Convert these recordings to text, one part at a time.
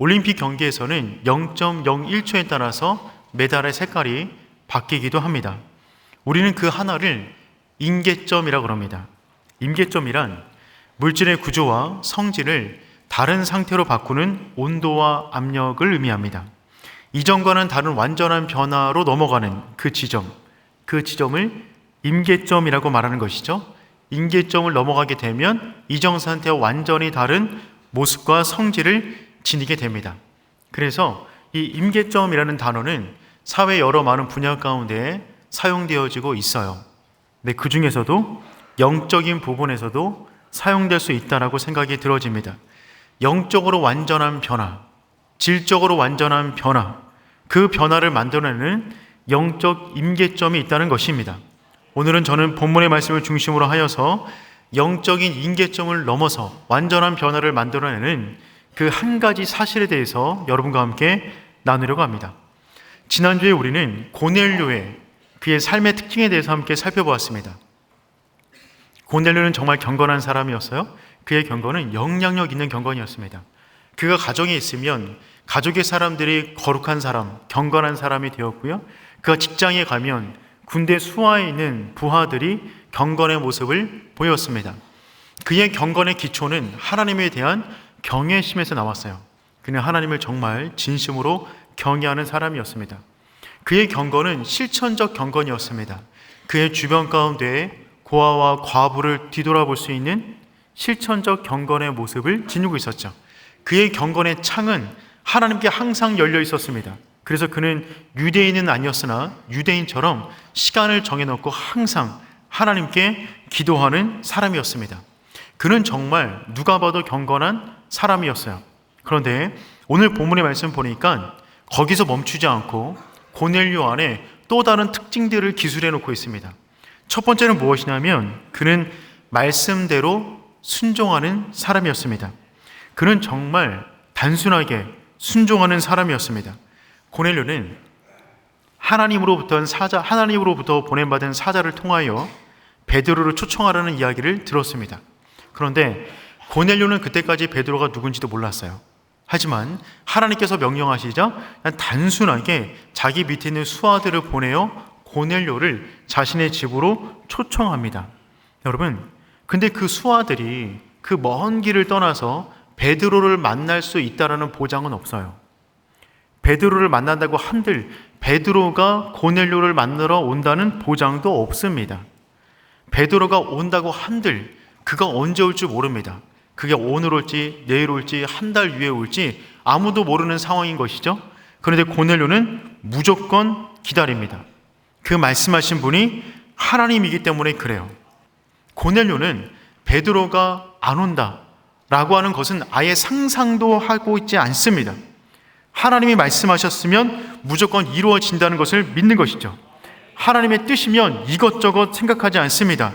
올림픽 경기에서는 0.01초에 따라서 메달의 색깔이 바뀌기도 합니다. 우리는 그 하나를 임계점이라고 합니다. 임계점이란 물질의 구조와 성질을 다른 상태로 바꾸는 온도와 압력을 의미합니다. 이전과는 다른 완전한 변화로 넘어가는 그 지점을 임계점이라고 말하는 것이죠. 임계점을 넘어가게 되면 이전 상태와 완전히 다른 모습과 성질을 지니게 됩니다. 그래서 이 임계점이라는 단어는 사회 여러 많은 분야 가운데 사용되어지고 있어요. 근데 그 중에서도 영적인 부분에서도 사용될 수 있다라고 생각이 들어집니다. 영적으로 완전한 변화, 질적으로 완전한 변화, 그 변화를 만들어내는 영적 임계점이 있다는 것입니다. 오늘은 저는 본문의 말씀을 중심으로 하여서 영적인 임계점을 넘어서 완전한 변화를 만들어내는 그 한 가지 사실에 대해서 여러분과 함께 나누려고 합니다. 지난주에 우리는 고넬료의 그의 삶의 특징에 대해서 함께 살펴보았습니다. 고넬료는 정말 경건한 사람이었어요. 그의 경건은 영향력 있는 경건이었습니다. 그가 가정에 있으면 가족의 사람들이 거룩한 사람, 경건한 사람이 되었고요. 그가 직장에 가면 군대 수하에 있는 부하들이 경건의 모습을 보였습니다. 그의 경건의 기초는 하나님에 대한 경외심에서 나왔어요. 그는 하나님을 정말 진심으로 경외하는 사람이었습니다. 그의 경건은 실천적 경건이었습니다. 그의 주변 가운데 고아와 과부를 뒤돌아볼 수 있는 실천적 경건의 모습을 지니고 있었죠. 그의 경건의 창은 하나님께 항상 열려 있었습니다. 그래서 그는 유대인은 아니었으나 유대인처럼 시간을 정해놓고 항상 하나님께 기도하는 사람이었습니다. 그는 정말 누가 봐도 경건한 사람이었어요. 그런데 오늘 본문의 말씀 보니까 거기서 멈추지 않고 고넬료 안에 또 다른 특징들을 기술해 놓고 있습니다. 첫 번째는 무엇이냐면 그는 말씀대로 순종하는 사람이었습니다. 그는 정말 단순하게 순종하는 사람이었습니다. 고넬료는 하나님으로부터 보냄받은 사자를 통하여 베드로를 초청하라는 이야기를 들었습니다. 그런데 고넬료는 그때까지 베드로가 누군지도 몰랐어요. 하지만 하나님께서 명령하시자 단순하게 자기 밑에 있는 수하들을 보내어 고넬료를 자신의 집으로 초청합니다. 여러분, 근데 그 수하들이 그 먼 길을 떠나서 베드로를 만날 수 있다라는 보장은 없어요. 베드로를 만난다고 한들 베드로가 고넬료를 만나러 온다는 보장도 없습니다. 베드로가 온다고 한들 그가 언제 올지 모릅니다. 그게 오늘 올지 내일 올지 한 달 후에 올지 아무도 모르는 상황인 것이죠. 그런데 고넬료는 무조건 기다립니다. 그 말씀하신 분이 하나님이기 때문에 그래요. 고넬료는 베드로가 안 온다라고 하는 것은 아예 상상도 하고 있지 않습니다. 하나님이 말씀하셨으면 무조건 이루어진다는 것을 믿는 것이죠. 하나님의 뜻이면 이것저것 생각하지 않습니다.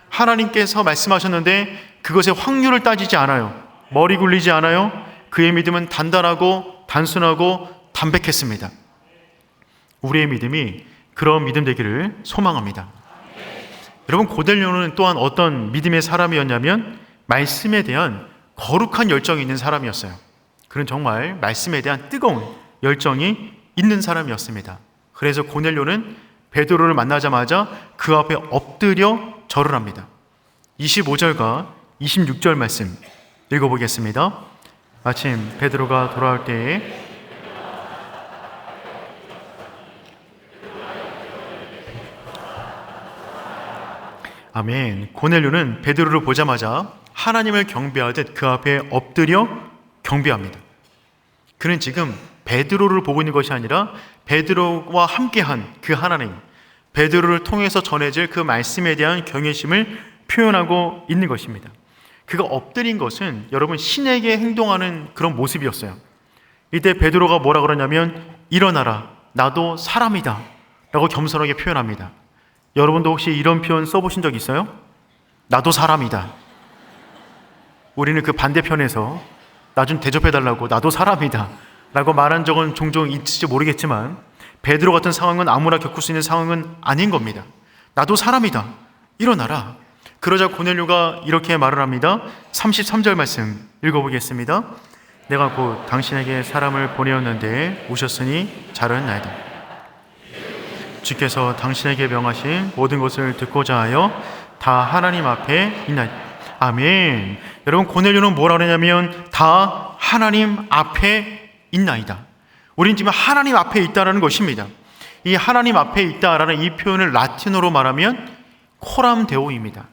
하나님께서 말씀하셨는데 그것의 확률을 따지지 않아요. 머리 굴리지 않아요. 그의 믿음은 단단하고 단순하고 담백했습니다. 우리의 믿음이 그런 믿음 되기를 소망합니다. 여러분, 고넬료는 또한 어떤 믿음의 사람이었냐면 말씀에 대한 거룩한 열정이 있는 사람이었어요. 그는 정말 말씀에 대한 뜨거운 열정이 있는 사람이었습니다. 그래서 고넬료는 베드로를 만나자마자 그 앞에 엎드려 절을 합니다. 25절과 26절 말씀 읽어보겠습니다. 마침 베드로가 돌아올 때에 아멘. 고넬료는 베드로를 보자마자 하나님을 경배하듯 그 앞에 엎드려 경배합니다. 그는 지금 베드로를 보고 있는 것이 아니라 베드로와 함께한 그 하나님, 베드로를 통해서 전해질 그 말씀에 대한 경외심을 표현하고 있는 것입니다. 그가 엎드린 것은 여러분 신에게 행동하는 그런 모습이었어요. 이때 베드로가 뭐라 그러냐면 일어나라, 나도 사람이다 라고 겸손하게 표현합니다. 여러분도 혹시 이런 표현 써보신 적 있어요? 나도 사람이다. 우리는 그 반대편에서 나 좀 대접해달라고 나도 사람이다 라고 말한 적은 종종 있을지 모르겠지만 베드로 같은 상황은 아무나 겪을 수 있는 상황은 아닌 겁니다. 나도 사람이다. 일어나라. 그러자 고넬료가 이렇게 말을 합니다. 33절 말씀 읽어보겠습니다. 내가 곧 당신에게 사람을 보내었는데 오셨으니 잘하였나이다. 주께서 당신에게 명하신 모든 것을 듣고자 하여 다 하나님 앞에 있나이다. 아멘. 여러분, 고넬료는 뭐라 그러냐면 다 하나님 앞에 있나이다. 우린 지금 하나님 앞에 있다라는 것입니다. 이 하나님 앞에 있다라는 이 표현을 라틴어로 말하면 코람 데오입니다.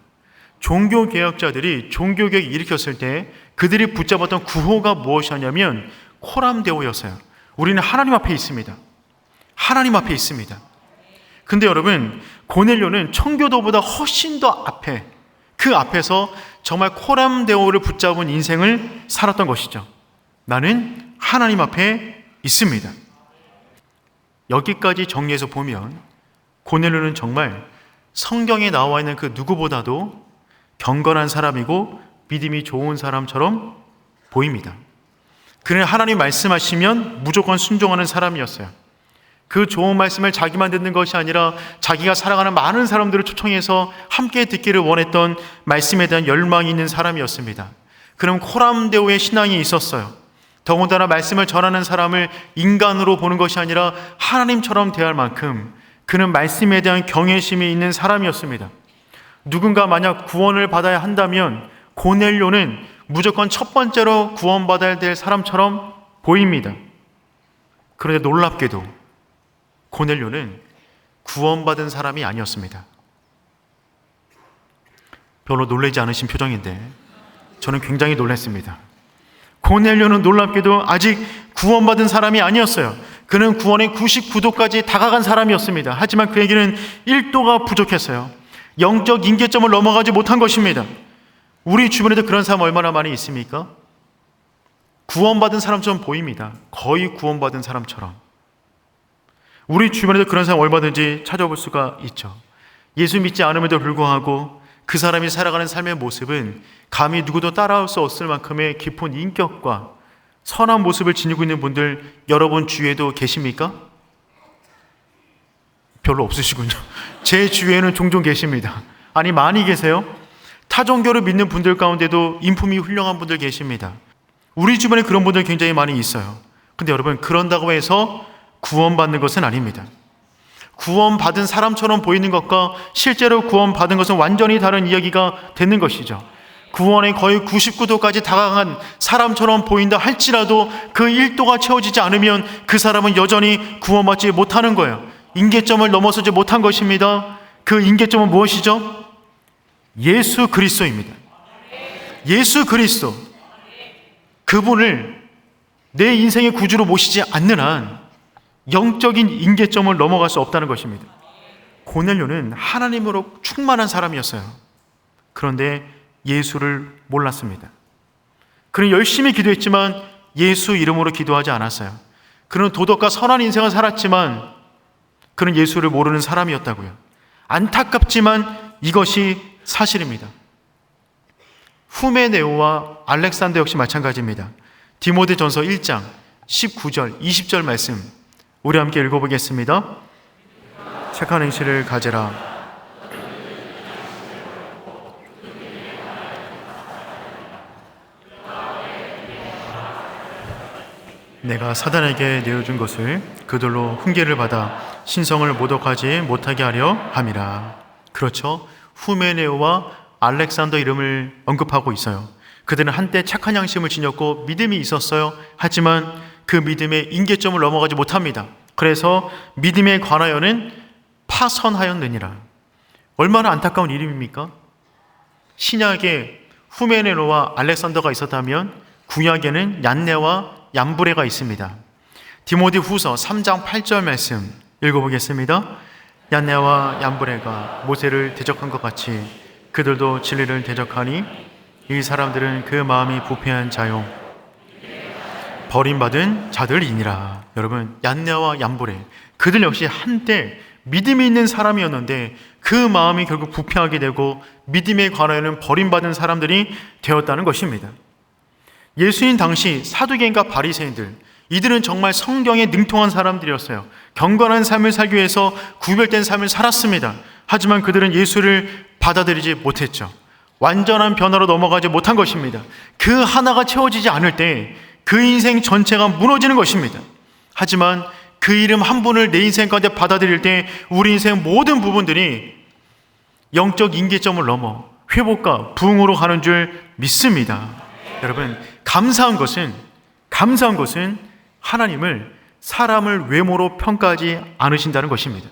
종교개혁자들이 종교개혁을 일으켰을 때 그들이 붙잡았던 구호가 무엇이었냐면 코람 데오였어요. 우리는 하나님 앞에 있습니다. 하나님 앞에 있습니다. 근데 여러분, 고넬료는 청교도보다 훨씬 더 앞에, 그 앞에서 정말 코람 데오를 붙잡은 인생을 살았던 것이죠. 나는 하나님 앞에 있습니다. 여기까지 정리해서 보면 고넬료는 정말 성경에 나와 있는 그 누구보다도 경건한 사람이고 믿음이 좋은 사람처럼 보입니다. 그는 하나님 말씀하시면 무조건 순종하는 사람이었어요. 그 좋은 말씀을 자기만 듣는 것이 아니라 자기가 살아가는 많은 사람들을 초청해서 함께 듣기를 원했던 말씀에 대한 열망이 있는 사람이었습니다. 그럼 코람데오의 신앙이 있었어요. 더군다나 말씀을 전하는 사람을 인간으로 보는 것이 아니라 하나님처럼 대할 만큼 그는 말씀에 대한 경외심이 있는 사람이었습니다. 누군가 만약 구원을 받아야 한다면 고넬료는 무조건 첫 번째로 구원받아야 될 사람처럼 보입니다. 그런데 놀랍게도 고넬료는 구원받은 사람이 아니었습니다. 별로 놀라지 않으신 표정인데 저는 굉장히 놀랐습니다. 고넬료는 놀랍게도 아직 구원받은 사람이 아니었어요. 그는 구원의 99도까지 다가간 사람이었습니다. 하지만 그에게는 1도가 부족했어요. 영적 임계점을 넘어가지 못한 것입니다. 우리 주변에도 그런 사람 얼마나 많이 있습니까? 구원받은 사람처럼 보입니다. 거의 구원받은 사람처럼. 우리 주변에도 그런 사람 얼마든지 찾아볼 수가 있죠. 예수 믿지 않음에도 불구하고 그 사람이 살아가는 삶의 모습은 감히 누구도 따라올 수 없을 만큼의 깊은 인격과 선한 모습을 지니고 있는 분들 여러분 주위에도 계십니까? 별로 없으시군요. 제 주위에는 종종 계십니다. 아니, 많이 계세요. 타 종교를 믿는 분들 가운데도 인품이 훌륭한 분들 계십니다. 우리 주변에 그런 분들 굉장히 많이 있어요. 근데 여러분, 그런다고 해서 구원받는 것은 아닙니다. 구원받은 사람처럼 보이는 것과 실제로 구원받은 것은 완전히 다른 이야기가 되는 것이죠. 구원의 거의 99도까지 다가간 사람처럼 보인다 할지라도 그 1도가 채워지지 않으면 그 사람은 여전히 구원받지 못하는 거예요. 임계점을 넘어서지 못한 것입니다. 그 임계점은 무엇이죠? 예수 그리스도입니다. 예수 그리스도, 그분을 내 인생의 구주로 모시지 않는 한 영적인 임계점을 넘어갈 수 없다는 것입니다. 고넬료는 하나님으로 충만한 사람이었어요. 그런데 예수를 몰랐습니다. 그는 열심히 기도했지만 예수 이름으로 기도하지 않았어요. 그는 도덕과 선한 인생을 살았지만 그는 예수를 모르는 사람이었다고요. 안타깝지만 이것이 사실입니다. 후메네오와 알렉산더 역시 마찬가지입니다. 디모데전서 1장 19절 20절 말씀 우리 함께 읽어보겠습니다. 착한 행실을 가져라. 내가 사단에게 내어준 것을 그들로 훈계를 받아 신성을 모독하지 못하게 하려 함이라. 그렇죠. 후메네오와 알렉산더 이름을 언급하고 있어요. 그들은 한때 착한 양심을 지녔고 믿음이 있었어요. 하지만 그 믿음의 임계점을 넘어가지 못합니다. 그래서 믿음에 관하여는 파선하였느니라. 얼마나 안타까운 이름입니까? 신약에 후메네오와 알렉산더가 있었다면 구약에는 얀네와 얀브레가 있습니다. 디모데 후서 3장 8절 말씀 읽어보겠습니다. 얀네와 얀브레가 모세를 대적한 것 같이 그들도 진리를 대적하니 이 사람들은 그 마음이 부패한 자요 버림받은 자들이니라. 여러분, 얀네와 얀브레, 그들 역시 한때 믿음이 있는 사람이었는데 그 마음이 결국 부패하게 되고 믿음에 관하여는 버림받은 사람들이 되었다는 것입니다. 예수님 당시 사두개인과 바리새인들, 이들은 정말 성경에 능통한 사람들이었어요. 경건한 삶을 살기 위해서 구별된 삶을 살았습니다. 하지만 그들은 예수를 받아들이지 못했죠. 완전한 변화로 넘어가지 못한 것입니다. 그 하나가 채워지지 않을 때 그 인생 전체가 무너지는 것입니다. 하지만 그 이름 한 분을 내 인생 가운데 받아들일 때 우리 인생 모든 부분들이 영적 임계점을 넘어 회복과 부흥으로 가는 줄 믿습니다. 여러분, 감사한 것은 하나님을 사람을 외모로 평가하지 않으신다는 것입니다.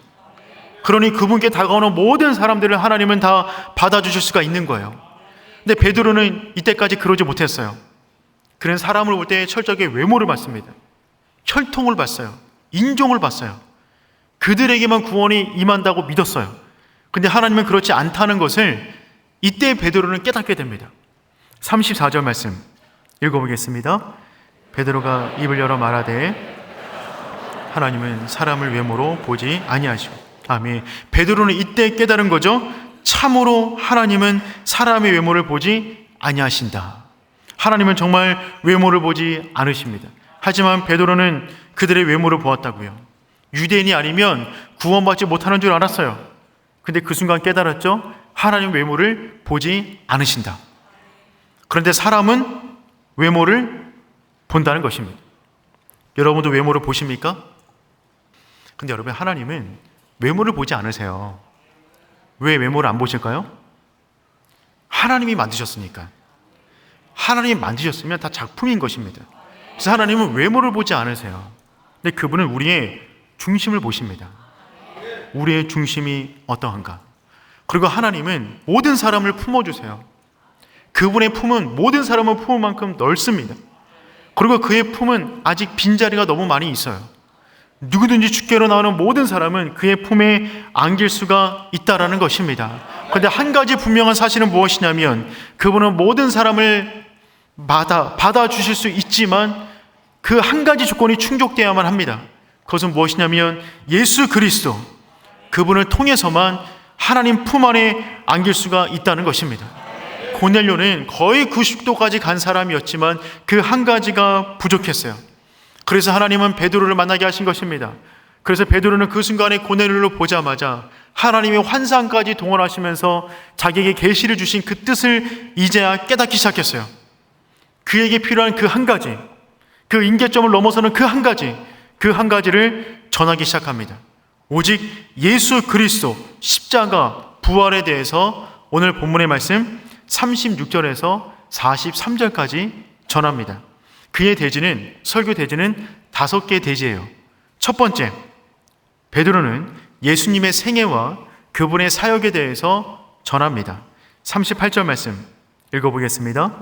그러니 그분께 다가오는 모든 사람들을 하나님은 다 받아주실 수가 있는 거예요. 근데 베드로는 이때까지 그러지 못했어요. 그는 사람을 볼 때 철저하게 외모를 봤습니다. 혈통을 봤어요. 인종을 봤어요. 그들에게만 구원이 임한다고 믿었어요. 근데 하나님은 그렇지 않다는 것을 이때 베드로는 깨닫게 됩니다. 34절 말씀 읽어보겠습니다. 베드로가 입을 열어 말하되 하나님은 사람을 외모로 보지 아니하시고. 아멘. 베드로는 이때 깨달은 거죠. 참으로 하나님은 사람의 외모를 보지 아니하신다. 하나님은 정말 외모를 보지 않으십니다. 하지만 베드로는 그들의 외모를 보았다고요. 유대인이 아니면 구원받지 못하는 줄 알았어요. 근데 그 순간 깨달았죠. 하나님 외모를 보지 않으신다. 그런데 사람은 외모를 본다는 것입니다. 여러분도 외모를 보십니까? 근데 여러분, 하나님은 외모를 보지 않으세요. 왜 외모를 안 보실까요? 하나님이 만드셨으니까. 하나님이 만드셨으면 다 작품인 것입니다. 그래서 하나님은 외모를 보지 않으세요. 근데 그분은 우리의 중심을 보십니다. 우리의 중심이 어떠한가. 그리고 하나님은 모든 사람을 품어주세요. 그분의 품은 모든 사람을 품을 만큼 넓습니다. 그리고 그의 품은 아직 빈자리가 너무 많이 있어요. 누구든지 주께로 나오는 모든 사람은 그의 품에 안길 수가 있다라는 것입니다. 그런데 한 가지 분명한 사실은 무엇이냐면 그분은 모든 사람을 받아주실 수 있지만 그 한 가지 조건이 충족되어야만 합니다. 그것은 무엇이냐면 예수 그리스도, 그분을 통해서만 하나님 품 안에 안길 수가 있다는 것입니다. 고넬료는 거의 90도까지 간 사람이었지만 그 한 가지가 부족했어요. 그래서 하나님은 베드로를 만나게 하신 것입니다. 그래서 베드로는 그 순간에 고넬료를 보자마자 하나님의 환상까지 동원하시면서 자기에게 계시를 주신 그 뜻을 이제야 깨닫기 시작했어요. 그에게 필요한 그 한 가지, 그 임계점을 넘어서는 그 한 가지를 전하기 시작합니다. 오직 예수 그리스도 십자가 부활에 대해서 오늘 본문의 말씀 36절에서 43절까지 전합니다. 그의 대지는, 설교 대지는 5개의 대지예요. 첫 번째, 베드로는 예수님의 생애와 그분의 사역에 대해서 전합니다. 38절 말씀 읽어보겠습니다.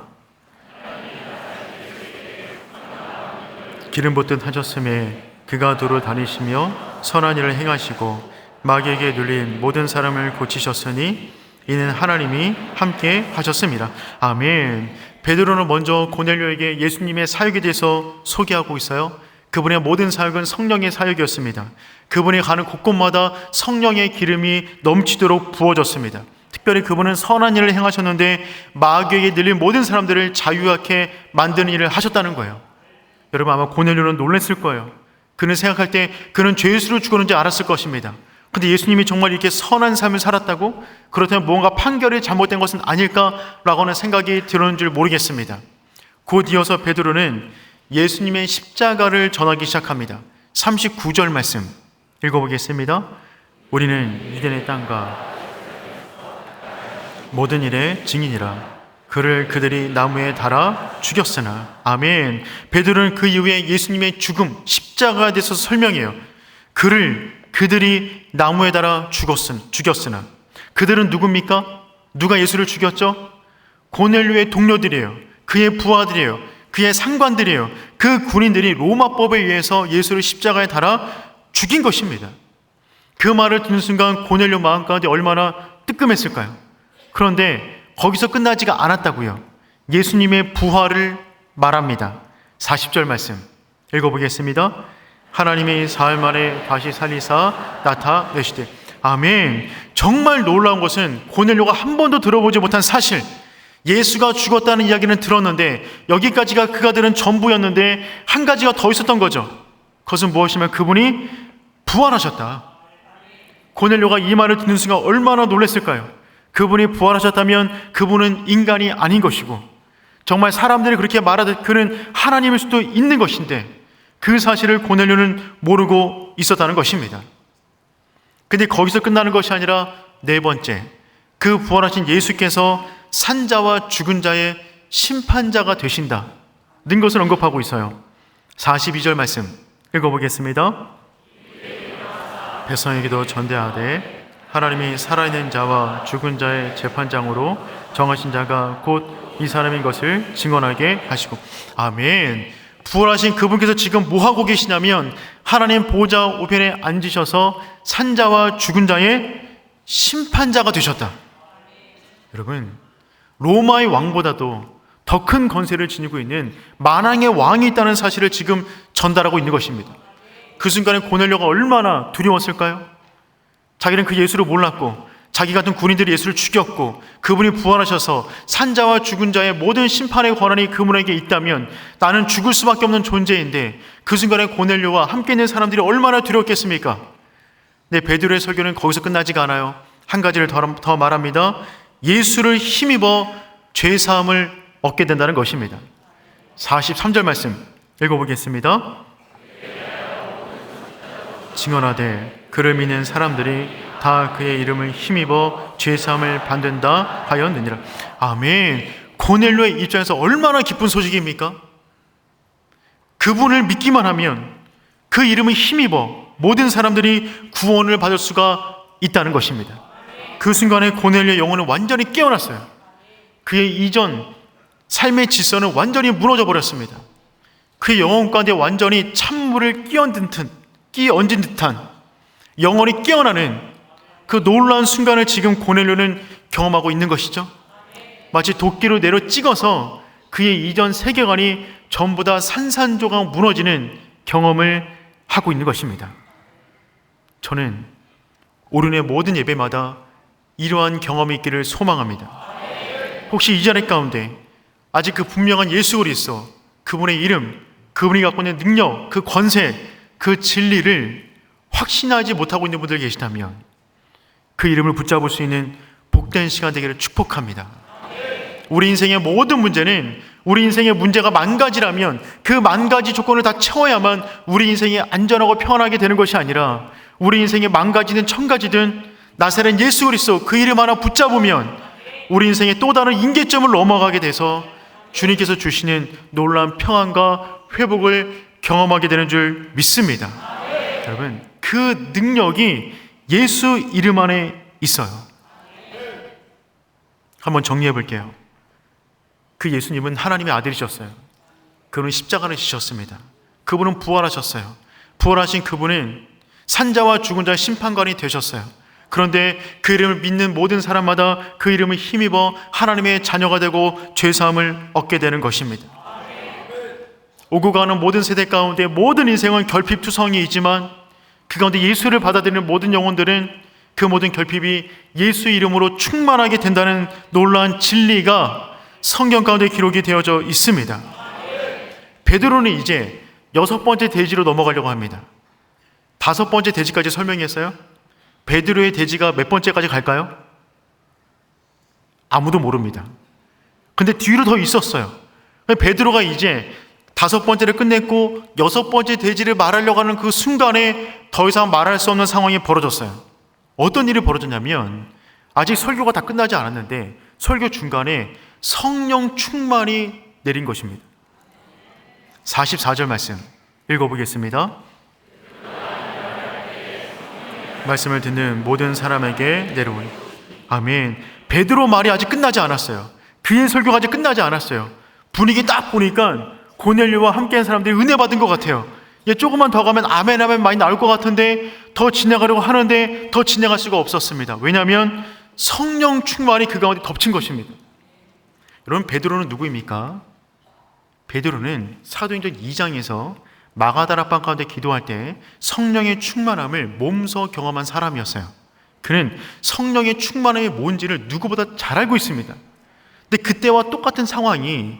기름 붓듯 하셨음에 그가 도로 다니시며 선한 일을 행하시고 마귀에게 눌린 모든 사람을 고치셨으니 이는 하나님이 함께 하셨습니다. 아멘. 베드로는 먼저 고넬료에게 예수님의 사역에 대해서 소개하고 있어요. 그분의 모든 사역은 성령의 사역이었습니다. 그분이 가는 곳곳마다 성령의 기름이 넘치도록 부어졌습니다. 특별히 그분은 선한 일을 행하셨는데 마귀에게 눌린 모든 사람들을 자유하게 만드는 일을 하셨다는 거예요. 여러분, 아마 고넬료는 놀랐을 거예요. 그는 생각할 때 그는 죄수로 죽었는지 알았을 것입니다. 근데 예수님이 정말 이렇게 선한 삶을 살았다고? 그렇다면 뭔가 판결이 잘못된 것은 아닐까라고 하는 생각이 들었는 줄 모르겠습니다. 곧 이어서 베드로는 예수님의 십자가를 전하기 시작합니다. 39절 말씀 읽어보겠습니다. 우리는 유대인의 땅과 모든 일의 증인이라. 그를 그들이 나무에 달아 죽였으나. 아멘. 베드로는 그 이후에 예수님의 죽음, 십자가에 대해서 설명해요. 그들이 나무에 달아 죽였으나. 그들은 누굽니까? 누가 예수를 죽였죠? 고넬료의 동료들이에요. 그의 부하들이에요. 그의 상관들이에요. 그 군인들이 로마법에 의해서 예수를 십자가에 달아 죽인 것입니다. 그 말을 듣는 순간 고넬료 마음 가운데 얼마나 뜨끔했을까요? 그런데 거기서 끝나지가 않았다고요. 예수님의 부활을 말합니다. 40절 말씀 읽어보겠습니다. 하나님이 사흘 만에 다시 살리사 나타내시되. 아멘. 정말 놀라운 것은 고넬료가 한 번도 들어보지 못한 사실, 예수가 죽었다는 이야기는 들었는데 여기까지가 그가 들은 전부였는데 한 가지가 더 있었던 거죠. 그것은 무엇이냐면 그분이 부활하셨다. 고넬료가 이 말을 듣는 순간 얼마나 놀랐을까요? 그분이 부활하셨다면 그분은 인간이 아닌 것이고 정말 사람들이 그렇게 말하듯 그는 하나님일 수도 있는 것인데 그 사실을 고넬료는 모르고 있었다는 것입니다. 근데 거기서 끝나는 것이 아니라 네 번째, 그 부활하신 예수께서 산자와 죽은 자의 심판자가 되신다는 것을 언급하고 있어요. 42절 말씀 읽어보겠습니다. 백성에게도 전대하되 하나님이 살아있는 자와 죽은 자의 재판장으로 정하신 자가 곧 이 사람인 것을 증언하게 하시고. 아멘. 부활하신 그분께서 지금 뭐하고 계시냐면 하나님 보좌 우편에 앉으셔서 산자와 죽은 자의 심판자가 되셨다. 여러분, 로마의 왕보다도 더 큰 권세를 지니고 있는 만왕의 왕이 있다는 사실을 지금 전달하고 있는 것입니다. 그 순간에 고넬료가 얼마나 두려웠을까요? 자기는 그 예수를 몰랐고 자기 같은 군인들이 예수를 죽였고 그분이 부활하셔서 산자와 죽은 자의 모든 심판의 권한이 그분에게 있다면 나는 죽을 수밖에 없는 존재인데 그 순간에 고넬료와 함께 있는 사람들이 얼마나 두려웠겠습니까? 네, 베드로의 설교는 거기서 끝나지가 않아요. 한 가지를 더 말합니다. 예수를 힘입어 죄사함을 얻게 된다는 것입니다. 43절 말씀 읽어보겠습니다. 증언하되 그를 믿는 사람들이 다 그의 이름을 힘입어 죄사함을 받는다 하였느니라. 아멘. 고넬료의 입장에서 얼마나 기쁜 소식입니까? 그분을 믿기만 하면 그 이름을 힘입어 모든 사람들이 구원을 받을 수가 있다는 것입니다. 그 순간에 고넬료의 영혼은 완전히 깨어났어요. 그의 이전 삶의 질서는 완전히 무너져 버렸습니다. 그의 영혼 가운데 완전히 찬물을 끼얹은 듯한 영혼이 깨어나는 그 놀라운 순간을 지금 고넬료는 경험하고 있는 것이죠. 마치 도끼로 내려 찍어서 그의 이전 세계관이 전부 다 산산조각 무너지는 경험을 하고 있는 것입니다. 저는 오륜의 모든 예배마다 이러한 경험이 있기를 소망합니다. 혹시 이 자리 가운데 아직 그 분명한 예수 그리스도, 그분의 이름, 그분이 갖고 있는 능력, 그 권세, 그 진리를 확신하지 못하고 있는 분들 계시다면 그 이름을 붙잡을 수 있는 복된 시간 되기를 축복합니다. 우리 인생의 모든 문제는 우리 인생의 문제가 만 가지라면 그 만 가지 조건을 다 채워야만 우리 인생이 안전하고 평안하게 되는 것이 아니라 우리 인생의 만 가지든 천 가지든 나사렛 예수 그리스도 그 이름 하나 붙잡으면 우리 인생의 또 다른 임계점을 넘어가게 돼서 주님께서 주시는 놀라운 평안과 회복을 경험하게 되는 줄 믿습니다. 여러분, 그 능력이 예수 이름 안에 있어요. 한번 정리해 볼게요. 그 예수님은 하나님의 아들이셨어요. 그분은 십자가를 지셨습니다. 그분은 부활하셨어요. 부활하신 그분은 산자와 죽은 자의 심판관이 되셨어요. 그런데 그 이름을 믿는 모든 사람마다 그 이름을 힘입어 하나님의 자녀가 되고 죄사함을 얻게 되는 것입니다. 오고 가는 모든 세대 가운데 모든 인생은 결핍투성이이지만 그 가운데 예수를 받아들이는 모든 영혼들은 그 모든 결핍이 예수 이름으로 충만하게 된다는 놀라운 진리가 성경 가운데 기록이 되어져 있습니다. 베드로는 이제 6번째 대지로 넘어가려고 합니다. 5번째 대지까지 설명했어요. 베드로의 대지가 몇 번째까지 갈까요? 아무도 모릅니다. 근데 뒤로 더 있었어요. 베드로가 이제 5번째를 끝냈고 6번째 대지를 말하려고 하는 그 순간에 더 이상 말할 수 없는 상황이 벌어졌어요. 어떤 일이 벌어졌냐면 아직 설교가 다 끝나지 않았는데 설교 중간에 성령 충만이 내린 것입니다. 44절 말씀 읽어보겠습니다. 말씀을 듣는 모든 사람에게 내려오니. 아멘. 베드로 말이 아직 끝나지 않았어요. 그의 설교가 아직 끝나지 않았어요. 분위기 딱 보니까 고넬료와 함께한 사람들이 은혜 받은 것 같아요. 조금만 더 가면 아멘 아멘 많이 나올 것 같은데 더 지나가려고 하는데 더 지나갈 수가 없었습니다. 왜냐하면 성령 충만이 그 가운데 덮친 것입니다. 여러분, 베드로는 누구입니까? 베드로는 사도행전 2장에서 마가다락방 가운데 기도할 때 성령의 충만함을 몸소 경험한 사람이었어요. 그는 성령의 충만함이 뭔지를 누구보다 잘 알고 있습니다. 근데 그때와 똑같은 상황이,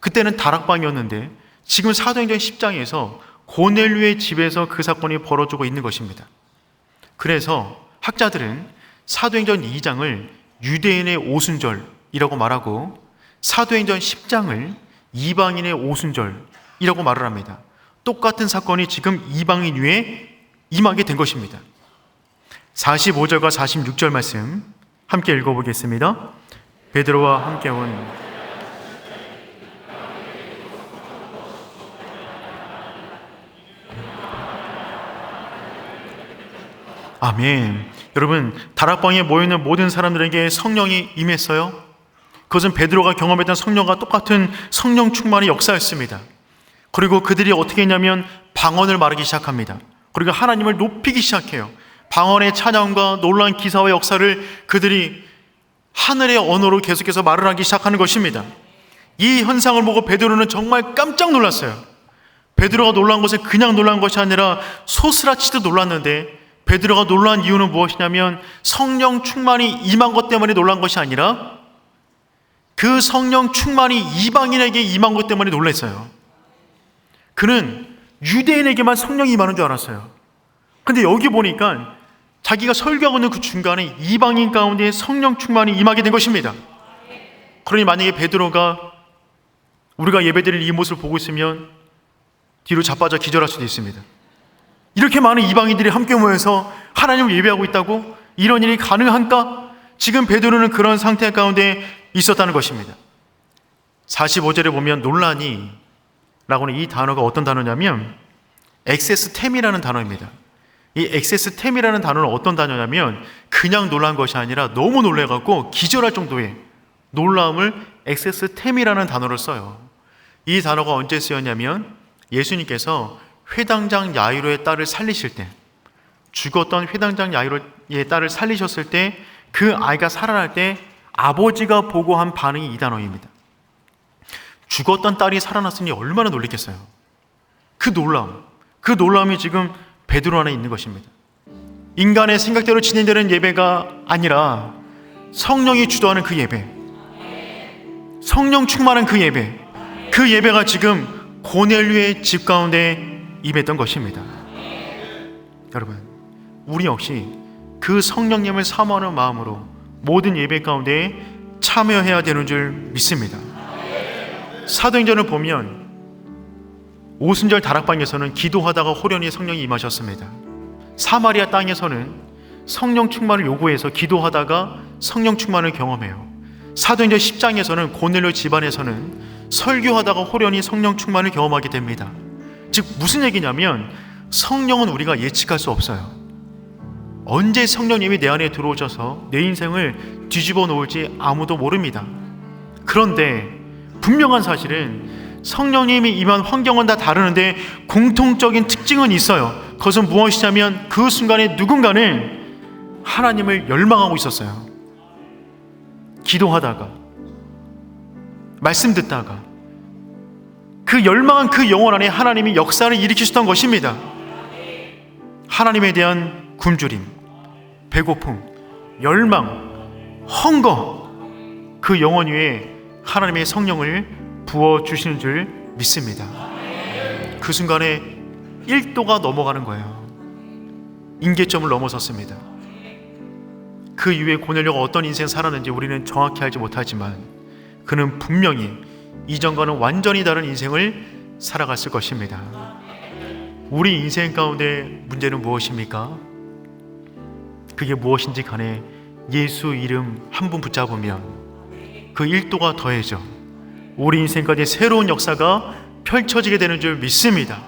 그때는 다락방이었는데 지금 사도행전 10장에서 고넬료의 집에서 그 사건이 벌어지고 있는 것입니다. 그래서 학자들은 사도행전 2장을 유대인의 오순절이라고 말하고 사도행전 10장을 이방인의 오순절이라고 말을 합니다. 똑같은 사건이 지금 이방인 위에 임하게 된 것입니다. 45절과 46절 말씀 함께 읽어보겠습니다. 베드로와 함께 온 아멘. 여러분, 다락방에 모여있는 모든 사람들에게 성령이 임했어요. 그것은 베드로가 경험했던 성령과 똑같은 성령 충만의 역사였습니다. 그리고 그들이 어떻게 했냐면 방언을 말하기 시작합니다. 그리고 하나님을 높이기 시작해요. 방언의 찬양과 놀라운 기사와 역사를 그들이 하늘의 언어로 계속해서 말을 하기 시작하는 것입니다. 이 현상을 보고 베드로는 정말 깜짝 놀랐어요. 베드로가 놀란 것은 그냥 놀란 것이 아니라 소스라치도 놀랐는데, 베드로가 놀란 이유는 무엇이냐면 성령 충만이 임한 것 때문에 놀란 것이 아니라 그 성령 충만이 이방인에게 임한 것 때문에 놀랐어요. 그는 유대인에게만 성령이 임하는 줄 알았어요. 근데 여기 보니까 자기가 설교하고 있는 그 중간에 이방인 가운데 성령 충만이 임하게 된 것입니다. 그러니 만약에 베드로가 우리가 예배드릴 이 모습을 보고 있으면 뒤로 자빠져 기절할 수도 있습니다. 이렇게 많은 이방인들이 함께 모여서 하나님을 예배하고 있다고? 이런 일이 가능한가? 지금 베드로는 그런 상태 가운데 있었다는 것입니다. 45절에 보면 논란이 라고는 이 단어가 어떤 단어냐면 엑세스템이라는 단어입니다. 이 엑세스템이라는 단어는 어떤 단어냐면 그냥 놀란 것이 아니라 너무 놀래갖고 기절할 정도의 놀라움을 엑세스템이라는 단어를 써요. 이 단어가 언제 쓰였냐면 예수님께서 회당장 야이로의 딸을 살리실 때, 죽었던 회당장 야이로의 딸을 살리셨을 때 그 아이가 살아날 때 아버지가 보고 한 반응이 이 단어입니다. 죽었던 딸이 살아났으니 얼마나 놀랐겠어요. 그 놀라움이 지금 베드로 안에 있는 것입니다. 인간의 생각대로 진행되는 예배가 아니라 성령이 주도하는 그 예배, 성령 충만한 그 예배가 지금 고넬료의 집 가운데 임했던 것입니다. 여러분, 우리 역시 그 성령님을 사모하는 마음으로 모든 예배 가운데 참여해야 되는 줄 믿습니다. 사도행전을 보면 오순절 다락방에서는 기도하다가 호련히 성령이 임하셨습니다. 사마리아 땅에서는 성령 충만을 요구해서 기도하다가 성령 충만을 경험해요. 사도행전 10장에서는 고넬료 집안에서는 설교하다가 호련히 성령 충만을 경험하게 됩니다. 즉 무슨 얘기냐면 성령은 우리가 예측할 수 없어요. 언제 성령님이 내 안에 들어오셔서 내 인생을 뒤집어 놓을지 아무도 모릅니다. 그런데 분명한 사실은 성령님이 임한 환경은 다 다르는데 공통적인 특징은 있어요. 그것은 무엇이냐면 그 순간에 누군가는 하나님을 열망하고 있었어요. 기도하다가, 말씀 듣다가 그 열망한 그 영혼 안에 하나님이 역사를 일으키셨던 것입니다. 하나님에 대한 굶주림, 배고픔, 열망, 헝거, 그 영혼 위에 하나님의 성령을 부어주시는 줄 믿습니다. 그 순간에 1도가 넘어가는 거예요. 임계점을 넘어섰습니다. 그 이후에 고넬료가 어떤 인생 살았는지 우리는 정확히 알지 못하지만 그는 분명히 이전과는 완전히 다른 인생을 살아갔을 것입니다. 우리 인생 가운데 문제는 무엇입니까? 그게 무엇인지 간에 예수 이름 한 분 붙잡으면 그 1도가 더해져 우리 인생까지 새로운 역사가 펼쳐지게 되는 줄 믿습니다.